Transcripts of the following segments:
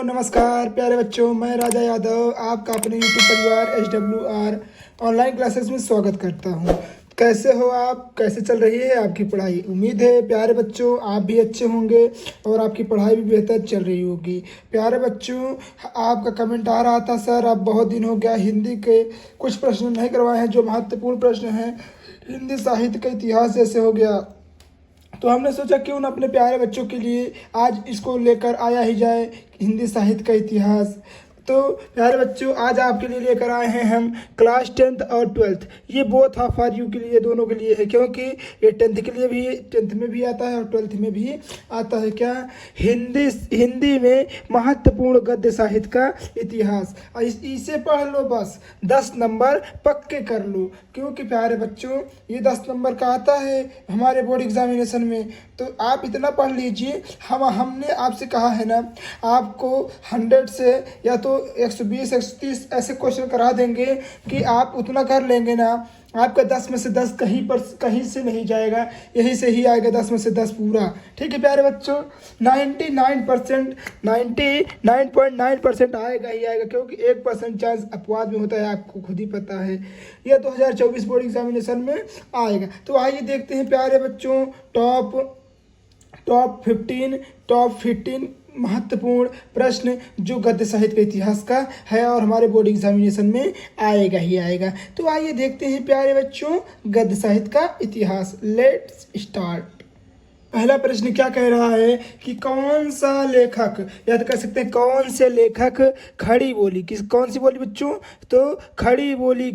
नमस्कार प्यारे बच्चों, मैं राजा यादव आपका अपने यूट्यूब परिवार SWR ऑनलाइन क्लासेस में स्वागत करता हूं। कैसे हो आप? कैसे चल रही है आपकी पढ़ाई? उम्मीद है प्यारे बच्चों आप भी अच्छे होंगे और आपकी पढ़ाई भी बेहतर चल रही होगी। प्यारे बच्चों, आपका कमेंट आ रहा था सर आप बहुत दिन हो गया हिंदी के कुछ प्रश्न नहीं करवाए हैं जो महत्वपूर्ण प्रश्न हैं, हिंदी साहित्य का इतिहास जैसे हो गया, तो हमने सोचा क्यों न अपने प्यारे बच्चों के लिए आज इसको लेकर आया ही जाए, हिंदी साहित्य का इतिहास। तो प्यारे बच्चों आज आपके लिए लेकर आए हैं हम क्लास 10th और 12th। ये बोथ हाफ फॉर यू के लिए, दोनों के लिए है, क्योंकि ये 10th के लिए भी, 10th में भी आता है और 12th में भी आता है। क्या? हिंदी में महत्वपूर्ण गद्य साहित्य का इतिहास। इसे पढ़ लो, बस 10 नंबर पक्के कर लो, क्योंकि प्यारे बच्चों ये 10 नंबर का आता है हमारे बोर्ड एग्जामिनेशन में। तो आप इतना पढ़ लीजिए। हमने आपसे कहा है ना, आपको 100 से या तो 120 130 ऐसे क्वेश्चन करा देंगे कि आप उतना कर लेंगे ना, आपका 10 में से 10 कहीं से नहीं जाएगा, यहीं से ही आएगा 10 में से 10 पूरा। ठीक है प्यारे बच्चों, 99% आएगा ही आएगा, क्योंकि 1% चांस अपवाद में होता है, आपको खुद ही पता है। यह 2024 बोर्ड एग्जामिनेशन में आएगा। तो आइए देखते हैं प्यारे बच्चों टॉप 15 महत्वपूर्ण प्रश्न जो गद्य साहित्य के इतिहास का है और हमारे बोर्ड एग्जामिनेशन में आएगा ही आएगा। तो आइए देखते हैं प्यारे बच्चों गद्य साहित्य का इतिहास। Let's start. पहला प्रश्न क्या कह रहा है कि कौन सा लेखक, या तो कह सकते हैं कौन से लेखक खड़ी बोली, किस कौन सी बोली बच्चों? तो खड़ी बोली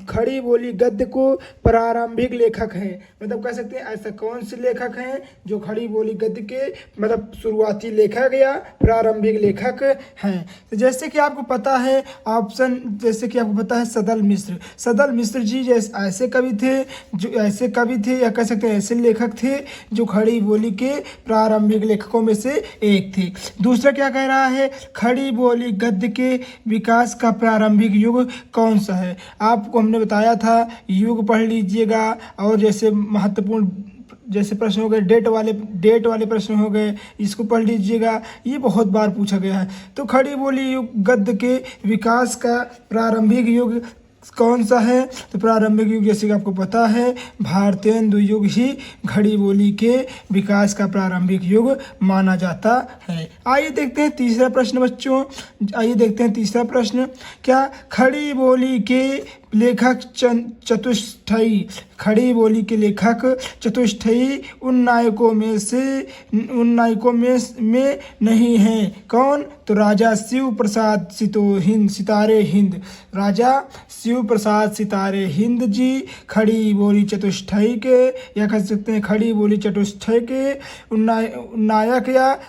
खड़ी बोली गद्य को प्रारंभिक लेखक हैं। मतलब कह सकते हैं ऐसा कौन से लेखक हैं जो खड़ी बोली गद्य के मतलब शुरुआती लेखक या प्रारंभिक लेखक हैं। तो जैसे कि आपको पता है ऑप्शन, जैसे कि आपको पता है सदल मिश्र जी जैसे ऐसे कवि थे या कह सकते हैं ऐसे लेखक थे जो खड़ी बोली के प्रारंभिक लेखकों में से एक थे। दूसरा क्या कह रहा है, खड़ी बोली गद्य के विकास का प्रारंभिक युग कौन सा है? आपको हमने बताया था, युग पढ़ लीजिएगा। और जैसे महत्वपूर्ण जैसे प्रश्न हो गए, डेट वाले प्रश्न हो गए, इसको पढ़ लीजिएगा, ये बहुत बार पूछा गया है। तो खड़ी बोली युग गद्य के विकास का प्रारंभिक युग कौन सा है? तो प्रारंभिक युग जैसे कि आपको पता है भारतेंदु युग ही खड़ी बोली के विकास का प्रारंभिक युग माना जाता है। आइए देखते हैं तीसरा प्रश्न बच्चों, क्या खड़ी बोली के लेखक खड़ी बोली के लेखक चतुष्टयी उन नायकों में नहीं है? कौन? तो राजा शिव प्रसाद सितारे हिंद जी खड़ी बोली चतुष्टयी के, या कह सकते हैं खड़ी बोली चतुष्टयी के नायक, या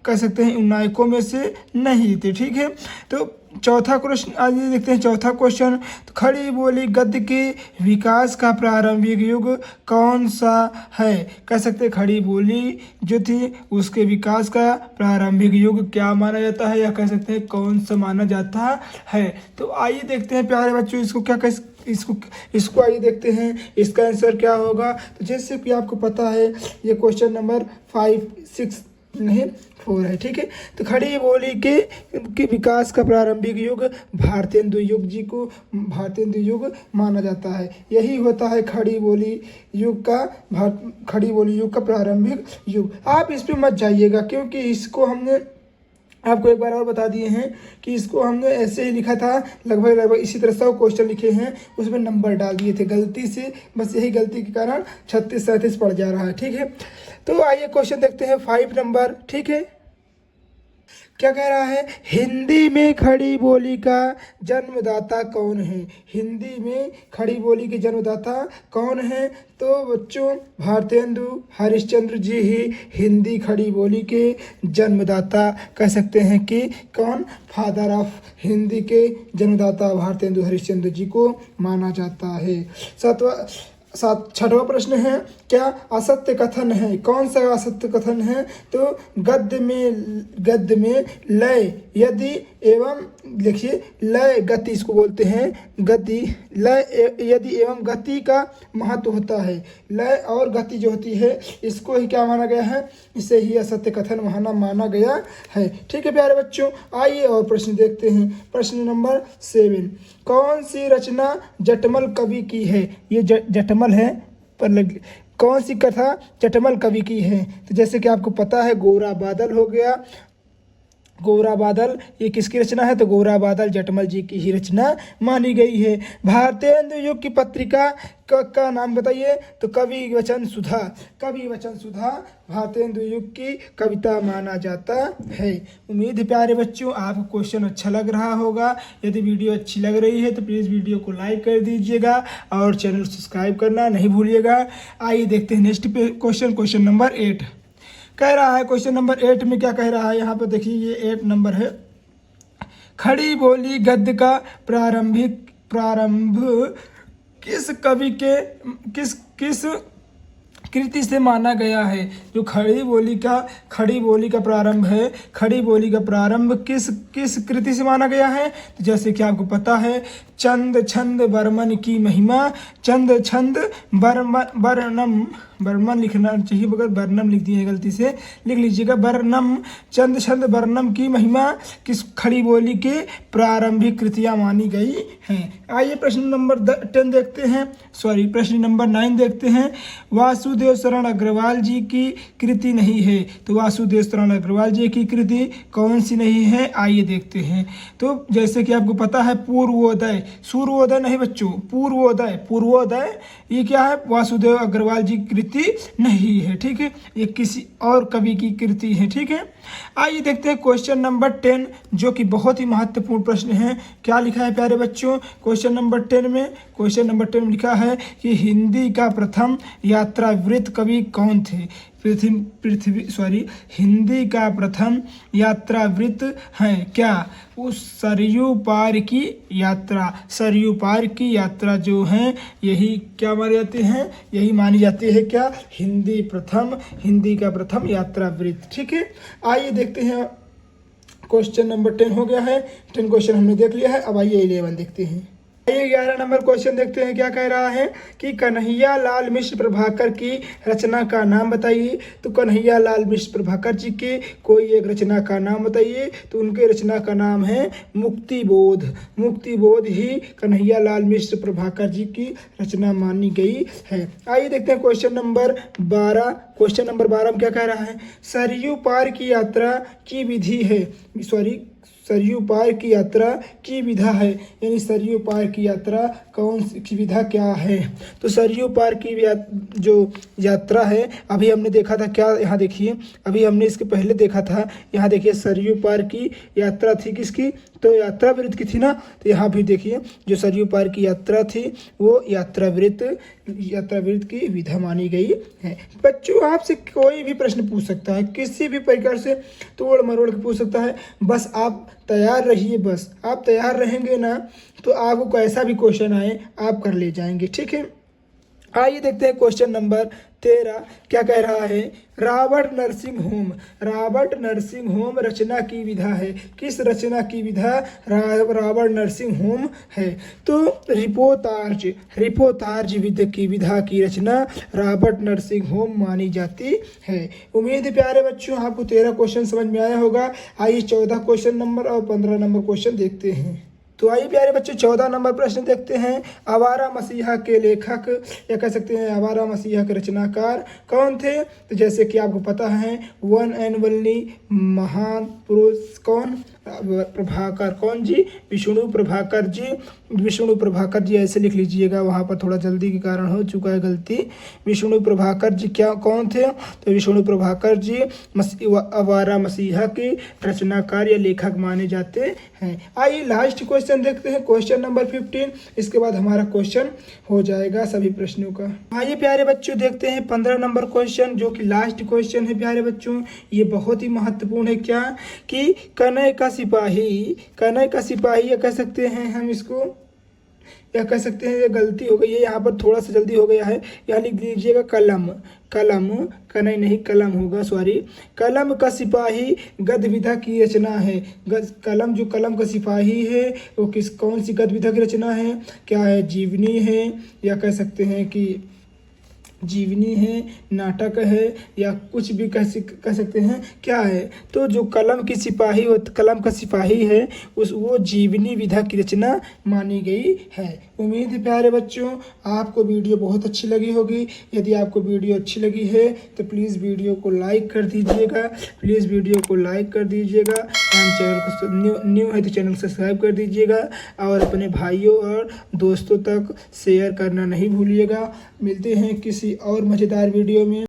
कह सकते हैं उन नायकों में से नहीं थे। ठीक है, तो चौथा क्वेश्चन आइए देखते हैं। चौथा क्वेश्चन, तो खड़ी बोली गद्य के विकास का प्रारंभिक युग कौन सा है? कह सकते हैं खड़ी बोली जो थी उसके विकास का प्रारंभिक युग क्या माना जाता है, या कह सकते हैं कौन सा माना जाता है? तो आइए देखते हैं प्यारे बच्चों इसको आइए देखते हैं इसका आंसर क्या होगा। तो जैसे कि आपको पता है ये क्वेश्चन नंबर 4 है। ठीक है, तो खड़ी बोली के विकास का प्रारंभिक युग भारतेंदु युग माना जाता है। यही होता है खड़ी बोली युग का प्रारंभिक युग। आप इस पे मत जाइएगा, क्योंकि इसको हमने आपको एक बार और बता दिए हैं कि इसको हमने ऐसे ही लिखा था, लगभग इसी तरह 100 क्वेश्चन लिखे हैं, उसमें नंबर डाल दिए थे गलती से, बस यही गलती के कारण 36-37 पड़ जा रहा है। ठीक है, तो आइए क्वेश्चन देखते हैं 5 नंबर। ठीक है, क्या कह रहा है, हिंदी में खड़ी बोली का जन्मदाता कौन है? हिंदी में खड़ी बोली के जन्मदाता कौन है? तो बच्चों भारतेंदु हरिश्चंद्र जी ही हिंदी खड़ी बोली के जन्मदाता कह सकते हैं कि कौन? फादर ऑफ हिंदी के जन्मदाता भारतेंदु हरिश्चंद्र जी को माना जाता है। सात छठवां प्रश्न है, क्या असत्य कथन है? कौन सा असत्य कथन है? तो गद्य में लय यदि एवं, देखिए लय गति इसको बोलते हैं, गति लय यदि एवं गति का महत्व होता है। लय और गति जो होती है इसको ही क्या माना गया है? इसे ही असत्य कथन माना गया है। ठीक है प्यारे बच्चों, आइए और प्रश्न देखते हैं। प्रश्न नंबर 7, कौन सी रचना जटमल कवि की है? ये जटमल है पर कौन सी कथा जटमल कवि की है? तो जैसे कि आपको पता है गोरा बादल हो गया, गोरा बादल ये किसकी रचना है? तो गोरा बादल जटमल जी की ही रचना मानी गई है। भारतेंदु युग की पत्रिका का नाम बताइए? तो कवि वचन सुधा, कवि वचन सुधा भारतेंदु युग की कविता माना जाता है। उम्मीद है प्यारे बच्चों आपको क्वेश्चन अच्छा लग रहा होगा। यदि वीडियो अच्छी लग रही है तो प्लीज़ वीडियो को लाइक कर दीजिएगा और चैनल सब्सक्राइब करना नहीं भूलिएगा। आइए देखते हैं नेक्स्ट क्वेश्चन, क्वेश्चन नंबर 8 कह रहा है। क्वेश्चन नंबर 8 में क्या कह रहा है? यहाँ पर देखिए ये 8 नंबर है। खड़ी बोली गद्य का प्रारंभ किस कवि के किस कृति से माना गया है? जो खड़ी बोली का प्रारंभ है, खड़ी बोली का प्रारंभ किस कृति से माना गया है? तो जैसे कि आपको पता है चंद छंद बर्मन की महिमा, चंद छंद बर्मन लिखना चाहिए, मगर बर्नम लिख दिए गलती से, लिख लीजिएगा बर्नम, चंद छंद बर्नम की महिमा किस खड़ी बोली के प्रारंभिक कृतियाँ मानी गई हैं। आइए प्रश्न नंबर 10 देखते हैं, प्रश्न नंबर 9 देखते हैं। वासुदेव शरण अग्रवाल जी की कृति नहीं है, तो वासुदेव शरण अग्रवाल जी की कृति कौन सी नहीं है? आइए देखते हैं। तो जैसे कि आपको पता है पूर्वोदय, सूर्योदय नहीं बच्चों, पूर्वोदय ये क्या है? वासुदेव अग्रवाल जी की कृति नहीं है। ठीक है, ये किसी और कवि की कृति है। ठीक है, आइए देखते हैं क्वेश्चन नंबर 10 जो कि बहुत ही महत्वपूर्ण प्रश्न है। क्या लिखा है प्यारे बच्चों? क्वेश्चन नंबर 10 में लिखा है कि हिंदी का प्रथम यात्रावृत्त कवि कौन थे? हिंदी का प्रथम यात्रावृत्त है क्या? उस सरयू पार की यात्रा जो है यही क्या मानी जाती है? यही मानी जाती है क्या? हिंदी का प्रथम यात्रावृत्त। ठीक है, आइए देखते हैं। क्वेश्चन नंबर 10 हो गया है, 10 क्वेश्चन हमने देख लिया है। अब आइए 11 देखते हैं। आइए 11 नंबर क्वेश्चन देखते हैं। क्या कह रहा है कि कन्हैया लाल मिश्र प्रभाकर की रचना का नाम बताइए। तो कन्हैया लाल मिश्र प्रभाकर जी के कोई एक रचना का नाम बताइए। तो उनके रचना का नाम है मुक्तिबोध ही कन्हैया लाल मिश्र प्रभाकर जी की रचना मानी गई है। आइए देखते हैं क्वेश्चन नंबर 12। क्वेश्चन नंबर 12 में क्या कह रहा है? सरयू पार की यात्रा की विधि है, सरयू पार की यात्रा की विधा है, यानी सरयू पार की यात्रा कौन सी विधा क्या है? तो सरयू पार की जो यात्रा है अभी हमने देखा था, क्या यहाँ देखिए, अभी हमने इसके पहले देखा था, यहाँ देखिए सरयू पार की यात्रा थी किसकी? तो यात्रावृत्त की थी ना। तो यहाँ भी देखिए जो सरयू पार की यात्रा थी वो यात्रावृत्त की विधा मानी गई है। बच्चों आपसे कोई भी प्रश्न पूछ सकता है, किसी भी प्रकार से तोड़ मरोड़ के पूछ सकता है, बस आप तैयार रहिए। बस आप तैयार रहेंगे ना तो आपको कैसा भी क्वेश्चन आए आप कर ले जाएंगे। ठीक है, आइए देखते हैं क्वेश्चन नंबर 13 क्या कह रहा है? रॉबर्ट नरसिंह होम रचना की विधा है। किस रचना की विधा रॉबर्ट नरसिंह होम है? तो रिपोर्टार्ज की विधा की रचना रॉबर्ट नरसिंह होम मानी जाती है। उम्मीद है प्यारे बच्चों आपको 13 क्वेश्चन समझ में आया होगा। आइए 14 क्वेश्चन नंबर और 15 नंबर क्वेश्चन देखते हैं। तो आइए प्यारे बच्चों 14 नंबर प्रश्न देखते हैं। आवारा मसीहा के लेखक या कह सकते हैं आवारा मसीहा के रचनाकार कौन थे? तो जैसे कि आपको पता है वन एंड ओनली महान पुरुष कौन? प्रभाकर कौन जी? विष्णु प्रभाकर जी ऐसे लिख लीजिएगा, वहाँ पर थोड़ा जल्दी के कारण हो चुका है गलती। विष्णु प्रभाकर जी क्या कौन थे? तो विष्णु प्रभाकर जी आवारा मसीहा के रचनाकार या लेखक माने जाते हैं। आइए लास्ट क्वेश्चन देखते हैं, क्वेश्चन नंबर 15। इसके बाद हमारा क्वेश्चन हो जाएगा सभी प्रश्नों का। आइए प्यारे बच्चों देखते हैं 15 नंबर क्वेश्चन जो कि लास्ट क्वेश्चन है प्यारे बच्चों। ये बहुत ही महत्वपूर्ण है। क्या कि कनई का सिपाही या कह सकते हैं हम इसको या कह सकते हैं ये गलती हो गई है, यहाँ पर थोड़ा सा जल्दी हो गया है, यहाँ लिख दीजिएगा कलम। कलम का नहीं कलम होगा, सॉरी। कलम का सिपाही गद्य विधा की रचना है। कलम जो कलम का सिपाही है वो कौन सी गद्य विधा की रचना है? क्या है? जीवनी है, या कह सकते हैं कि जीवनी है, नाटक है, या कुछ भी कह सकते हैं क्या है? तो जो कलम की सिपाही कलम का सिपाही है वो जीवनी विधा की रचना मानी गई है। उम्मीद है प्यारे बच्चों आपको वीडियो बहुत अच्छी लगी होगी। यदि आपको वीडियो अच्छी लगी है तो प्लीज़ वीडियो को लाइक कर दीजिएगा, प्लीज़ वीडियो को लाइक कर दीजिएगा। हम चैनल को न्यू है तो चैनल सब्सक्राइब कर दीजिएगा और अपने भाइयों और दोस्तों तक शेयर करना नहीं भूलिएगा। मिलते हैं किसी और मज़ेदार वीडियो में।